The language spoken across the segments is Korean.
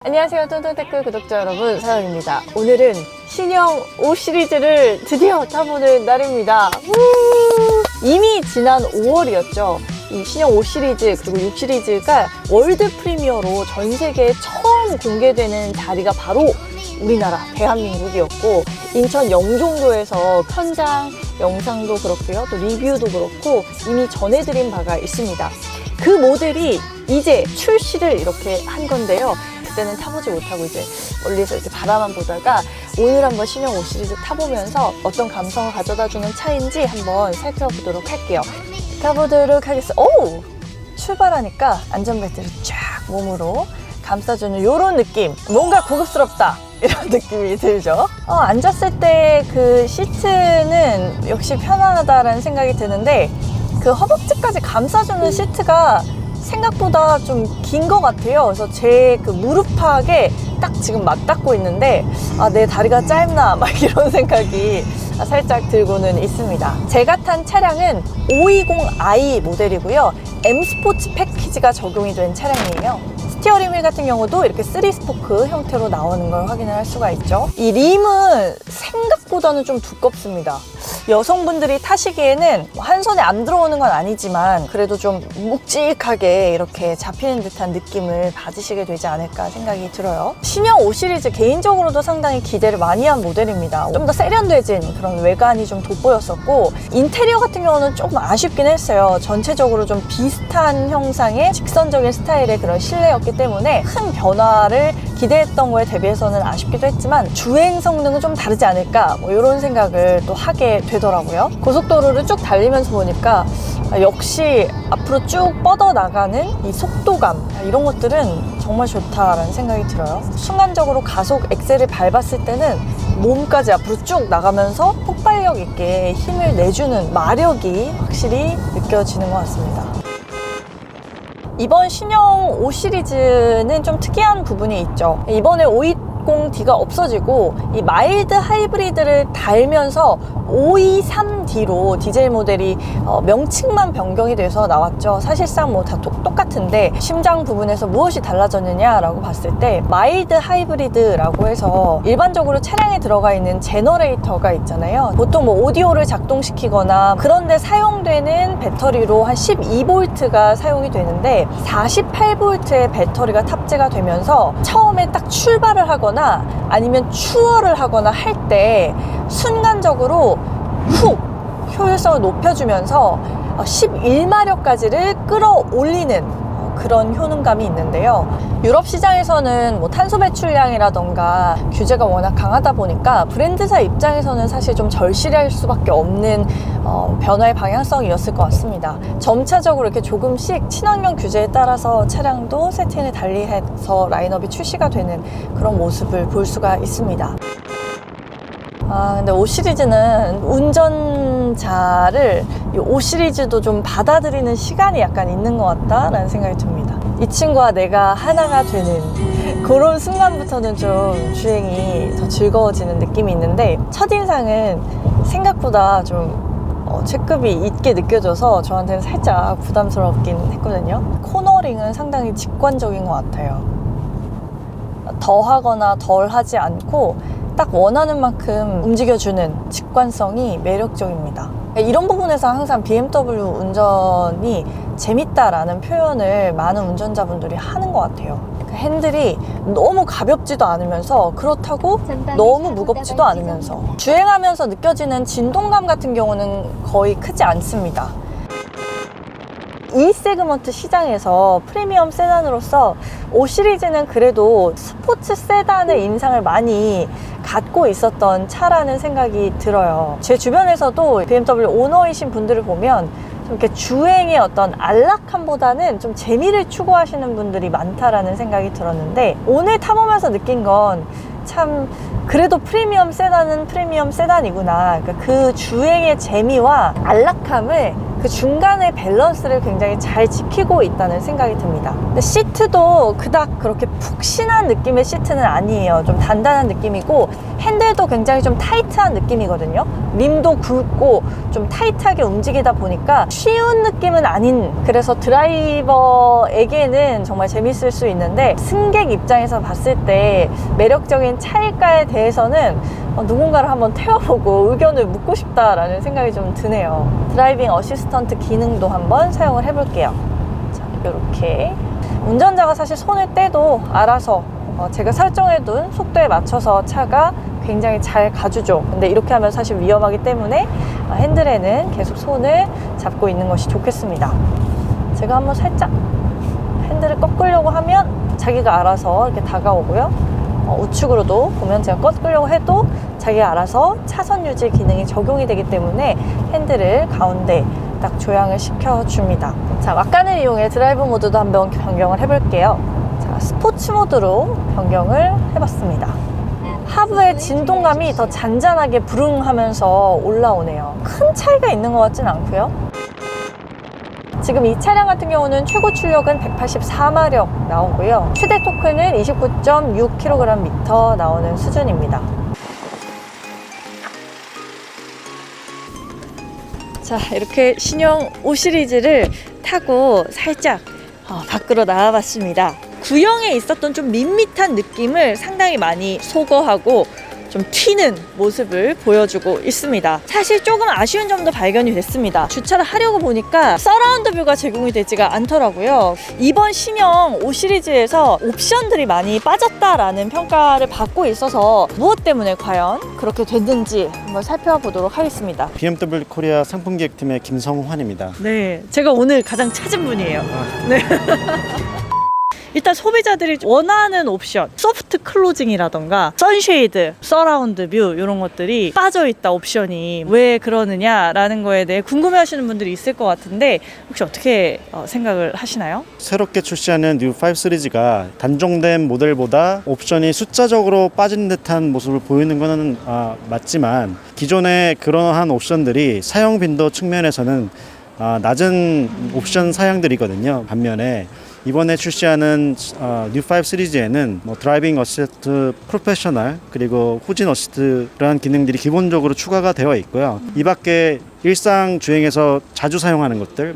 안녕하세요. 똠똠테크 구독자 여러분, 사연입니다. 오늘은 신형 5 시리즈를 드디어 타보는 날입니다. 이미 지난 5월이었죠. 이 신형 5 시리즈 그리고 6 시리즈가 월드 프리미어로 전 세계에 처음 공개되는 자리가 바로 우리나라 대한민국이었고, 인천 영종도에서 현장 영상도 그렇고요, 또 리뷰도 그렇고 이미 전해드린 바가 있습니다. 그 모델이 이제 출시를 이렇게 한 건데요. 그때는 타보지 못하고 이제 멀리서 이렇게 바라만 보다가 오늘 한번 신형 5 시리즈 타보면서 어떤 감성을 가져다주는 차인지 한번 살펴보도록 할게요. 가보도록 하겠습니다. 오! 출발하니까 안전벨트를 쫙 몸으로 감싸주는 이런 느낌. 뭔가 고급스럽다, 이런 느낌이 들죠. 앉았을 때 그 시트는 역시 편안하다라는 생각이 드는데, 그 허벅지까지 감싸주는 시트가 생각보다 좀 긴 것 같아요. 그래서 제 그 무릎팍에 딱 지금 맞닿고 있는데, 내 다리가 짧나 막 이런 생각이 살짝 들고는 있습니다. 제가 탄 차량은 520i 모델이고요, M 스포츠 패키지가 적용이 된 차량이에요. 스티어링 휠 같은 경우도 이렇게 3스포크 형태로 나오는 걸 확인을 할 수가 있죠. 이 림은 생각보다는 좀 두껍습니다. 여성분들이 타시기에는 한 손에 안 들어오는 건 아니지만 그래도 좀 묵직하게 이렇게 잡히는 듯한 느낌을 받으시게 되지 않을까 생각이 들어요. 신형 5 시리즈 개인적으로도 상당히 기대를 많이 한 모델입니다. 좀 더 세련돼진 그런 외관이 좀 돋보였었고, 인테리어 같은 경우는 조금 아쉽긴 했어요. 전체적으로 좀 비슷한 형상의 직선적인 스타일의 그런 실내였기 때문에 큰 변화를 기대했던 거에 대비해서는 아쉽기도 했지만, 주행 성능은 좀 다르지 않을까 뭐 이런 생각을 또 하게 되더라고요. 고속도로를 쭉 달리면서 보니까 역시 앞으로 쭉 뻗어나가는 이 속도감, 이런 것들은 정말 좋다라는 생각이 들어요. 순간적으로 가속 엑셀을 밟았을 때는 몸까지 앞으로 쭉 나가면서 폭발력 있게 힘을 내주는 마력이 확실히 느껴지는 것 같습니다. 이번 신형 5 시리즈는 좀 특이한 부분이 있죠. 이번에 520D가 없어지고 이 마일드 하이브리드를 달면서 523D로 디젤 모델이 명칭만 변경이 돼서 나왔죠. 사실상 뭐 다 똑같은데, 심장 부분에서 무엇이 달라졌느냐라고 봤을 때, 마일드 하이브리드라고 해서 일반적으로 차량에 들어가 있는 제너레이터가 있잖아요. 보통 뭐 오디오를 작동시키거나 그런 데 사용되는 배터리로 한 12V가 사용이 되는데, 48V의 배터리가 탑재가 되면서 처음에 딱 출발을 하거나 아니면 추월을 하거나 할 때 순간적으로 훅 효율성을 높여주면서 11마력까지를 끌어올리는 그런 효능감이 있는데요. 유럽 시장에서는 뭐 탄소 배출량이라던가 규제가 워낙 강하다 보니까 브랜드사 입장에서는 사실 좀 절실할 수밖에 없는 변화의 방향성이었을 것 같습니다. 점차적으로 이렇게 조금씩 친환경 규제에 따라서 차량도 세팅을 달리해서 라인업이 출시가 되는 그런 모습을 볼 수가 있습니다. 근데 5 시리즈는 운전자를 이 5 시리즈도 좀 받아들이는 시간이 약간 있는 것 같다라는 생각이 듭니다. 이 친구와 내가 하나가 되는 그런 순간부터는 좀 주행이 더 즐거워지는 느낌이 있는데, 첫인상은 생각보다 좀 체급이 있게 느껴져서 저한테는 살짝 부담스럽긴 했거든요. 코너링은 상당히 직관적인 것 같아요. 더 하거나 덜 하지 않고 딱 원하는 만큼 움직여주는 직관성이 매력적입니다. 이런 부분에서 항상 BMW 운전이 재밌다라는 표현을 많은 운전자분들이 하는 것 같아요. 핸들이 너무 가볍지도 않으면서 그렇다고 너무 무겁지도 않으면서, 주행하면서 느껴지는 진동감 같은 경우는 거의 크지 않습니다. E 세그먼트 시장에서 프리미엄 세단으로서 5 시리즈는 그래도 스포츠 세단의 인상을 많이 갖고 있었던 차라는 생각이 들어요. 제 주변에서도 BMW 오너이신 분들을 보면 좀 이렇게 주행의 어떤 안락함보다는 좀 재미를 추구하시는 분들이 많다라는 생각이 들었는데, 오늘 타보면서 느낀 건 참 그래도 프리미엄 세단은 프리미엄 세단이구나. 그러니까 그 주행의 재미와 안락함을 그 중간의 밸런스를 굉장히 잘 지키고 있다는 생각이 듭니다. 근데 시트도 그닥 그렇게 푹신한 느낌의 시트는 아니에요. 좀 단단한 느낌이고, 핸들도 굉장히 좀 타이트한 느낌이거든요. 림도 굵고 좀 타이트하게 움직이다 보니까 쉬운 느낌은 아닌, 그래서 드라이버에게는 정말 재밌을 수 있는데 승객 입장에서 봤을 때 매력적인 차일까에 대해서는 누군가를 한번 태워보고 의견을 묻고 싶다라는 생각이 좀 드네요. 드라이빙 어시스턴트 기능도 한번 사용을 해볼게요. 자, 이렇게 운전자가 사실 손을 떼도 알아서 제가 설정해둔 속도에 맞춰서 차가 굉장히 잘 가주죠. 근데 이렇게 하면 사실 위험하기 때문에 핸들에는 계속 손을 잡고 있는 것이 좋겠습니다. 제가 한번 살짝 핸들을 꺾으려고 하면 자기가 알아서 이렇게 다가오고요. 우측으로도 보면 제가 꺾으려고 해도 자기가 알아서 차선 유지 기능이 적용이 되기 때문에 핸들을 가운데 딱 조향을 시켜줍니다. 자, 막간을 이용해 드라이브 모드도 한번 변경을 해볼게요. 자, 스포츠 모드로 변경을 해봤습니다. 하부의 진동감이 더 잔잔하게 부릉하면서 올라오네요. 큰 차이가 있는 것 같진 않고요. 지금 이 차량 같은 경우는 최고 출력은 184마력 나오고요. 최대 토크는 29.6kgm 나오는 수준입니다. 자, 이렇게 신형 5 시리즈를 타고 살짝 밖으로 나와봤습니다. 구형에 있었던 좀 밋밋한 느낌을 상당히 많이 소거하고 좀 튀는 모습을 보여주고 있습니다. 사실 조금 아쉬운 점도 발견이 됐습니다. 주차를 하려고 보니까 서라운드 뷰가 제공이 되지가 않더라고요. 이번 신형 5 시리즈에서 옵션들이 많이 빠졌다라는 평가를 받고 있어서 무엇 때문에 과연 그렇게 됐는지 한번 살펴보도록 하겠습니다. BMW 코리아 상품기획팀의 김성환입니다. 네, 제가 오늘 가장 찾은 분이에요. 네. 일단 소비자들이 원하는 옵션, 소프트 클로징이라던가 선쉐이드, 서라운드 뷰 이런 것들이 빠져있다 옵션이 왜 그러느냐라는 거에 대해 궁금해하시는 분들이 있을 것 같은데 혹시 어떻게 생각을 하시나요? 새롭게 출시하는 뉴 5 시리즈가 단종된 모델보다 옵션이 숫자적으로 빠진 듯한 모습을 보이는 것은 맞지만 기존의 그러한 옵션들이 사용 빈도 측면에서는 낮은 옵션 사양들이거든요. 반면에 이번에 출시하는 뉴 5 시리즈에는 드라이빙 어시스트 프로페셔널 그리고 후진 어시스트라는 기능들이 기본적으로 추가가 되어 있고요. 이 밖에 일상 주행에서 자주 사용하는 것들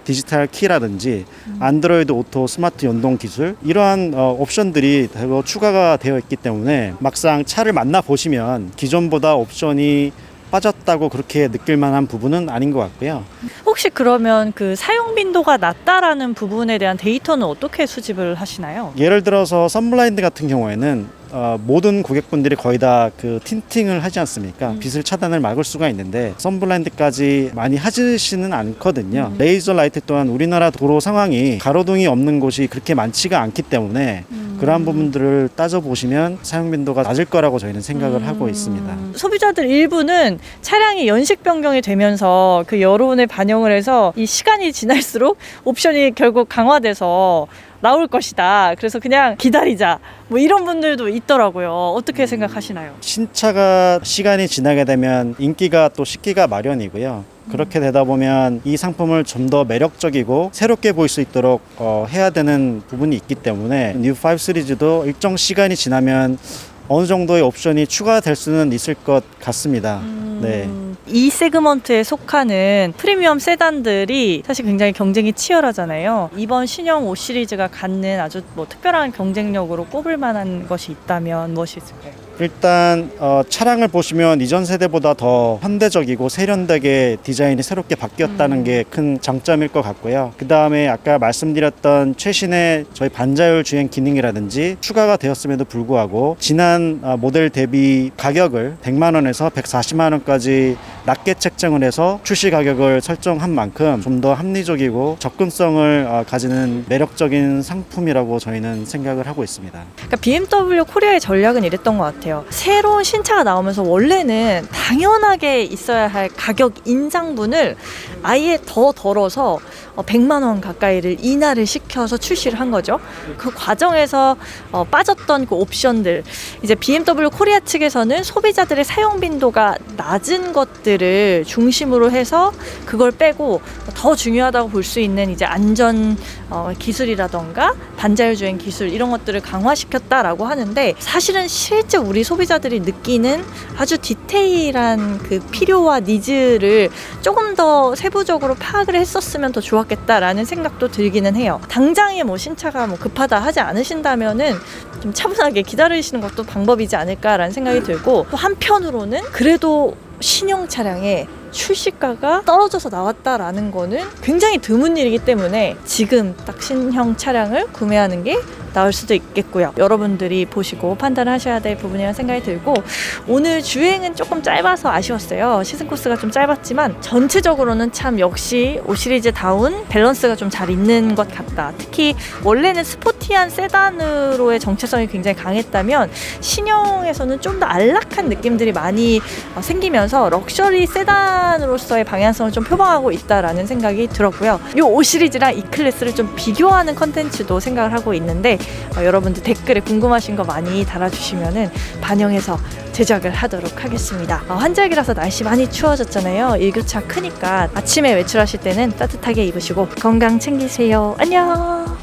디지털 키라든지 안드로이드 오토 스마트 연동 기술 이러한 옵션들이 대거 추가가 되어 있기 때문에 막상 차를 만나 보시면 기존보다 옵션이 빠졌다고 그렇게 느낄 만한 부분은 아닌 것 같고요. 혹시 그러면 그 사용 빈도가 낮다라는 부분에 대한 데이터는 어떻게 수집을 하시나요? 예를 들어서 선블라인드 같은 경우에는 모든 고객분들이 거의 다 그 틴팅을 하지 않습니까? 빛을 차단을 막을 수가 있는데 선블라인드까지 많이 하지는 않거든요. 레이저 라이트 또한 우리나라 도로 상황이 가로등이 없는 곳이 그렇게 많지가 않기 때문에 그러한 부분들을 따져보시면 사용 빈도가 낮을 거라고 저희는 생각을 하고 있습니다. 소비자들 일부는 차량이 연식 변경이 되면서 그 여론을 반영을 해서 이 시간이 지날수록 옵션이 결국 강화돼서 나올 것이다. 그래서 그냥 기다리자. 이런 분들도 있더라고요. 어떻게 생각하시나요? 신차가 시간이 지나게 되면 인기가 또 식기가 마련이고요. 그렇게 되다 보면 이 상품을 좀 더 매력적이고 새롭게 보일 수 있도록 해야 되는 부분이 있기 때문에 뉴 5 시리즈도 일정 시간이 지나면 어느 정도의 옵션이 추가될 수는 있을 것 같습니다. 네. 이 세그먼트에 속하는 프리미엄 세단들이 사실 굉장히 경쟁이 치열하잖아요. 이번 신형 5 시리즈가 갖는 아주 특별한 경쟁력으로 꼽을 만한 것이 있다면 무엇이 있을까요? 일단 차량을 보시면 이전 세대보다 더 현대적이고 세련되게 디자인이 새롭게 바뀌었다는 게 큰 장점일 것 같고요. 그 다음에 아까 말씀드렸던 최신의 저희 반자율 주행 기능이라든지 추가가 되었음에도 불구하고 지난 모델 대비 가격을 100만 원에서 140만 원까지 낮게 책정을 해서 출시 가격을 설정한 만큼 좀 더 합리적이고 접근성을 가지는 매력적인 상품이라고 저희는 생각을 하고 있습니다. 그러니까 BMW 코리아의 전략은 이랬던 것 같아요. 새로운 신차가 나오면서 원래는 당연하게 있어야 할 가격 인상분을 아예 더 덜어서 100만 원 가까이를 인하를 시켜서 출시를 한 거죠. 그 과정에서 빠졌던 그 옵션들, 이제 BMW 코리아 측에서는 소비자들의 사용 빈도가 낮은 것들 것들을 중심으로 해서 그걸 빼고 더 중요하다고 볼 수 있는 이제 안전 기술이라던가 반자율주행 기술 이런 것들을 강화시켰다라고 하는데, 사실은 실제 우리 소비자들이 느끼는 아주 디테일한 그 필요와 니즈를 조금 더 세부적으로 파악을 했었으면 더 좋았겠다라는 생각도 들기는 해요. 당장에 뭐 신차가 뭐 급하다 하지 않으신다면은 좀 차분하게 기다리시는 것도 방법이지 않을까라는 생각이 들고, 또 한편으로는 그래도 신형 차량에 출시가가 떨어져서 나왔다라는 거는 굉장히 드문 일이기 때문에 지금 딱 신형 차량을 구매하는 게 나을 수도 있겠고요. 여러분들이 보시고 판단을 하셔야 될 부분이라는 생각이 들고, 오늘 주행은 조금 짧아서 아쉬웠어요. 시승 코스가 좀 짧았지만 전체적으로는 참 역시 5 시리즈다운 밸런스가 좀 잘 있는 것 같다. 특히 원래는 스포티한 세단으로의 정체성이 굉장히 강했다면 신형에서는 좀 더 안락한 느낌들이 많이 생기면서 럭셔리 세단으로서의 방향성을 좀 표방하고 있다라는 생각이 들었고요. 이 5 시리즈랑 E 클래스를 좀 비교하는 컨텐츠도 생각을 하고 있는데, 여러분들 댓글에 궁금하신 거 많이 달아주시면은 반영해서 제작을 하도록 하겠습니다. 환절기라서 날씨 많이 추워졌잖아요. 일교차 크니까 아침에 외출하실 때는 따뜻하게 입으시고 건강 챙기세요. 안녕.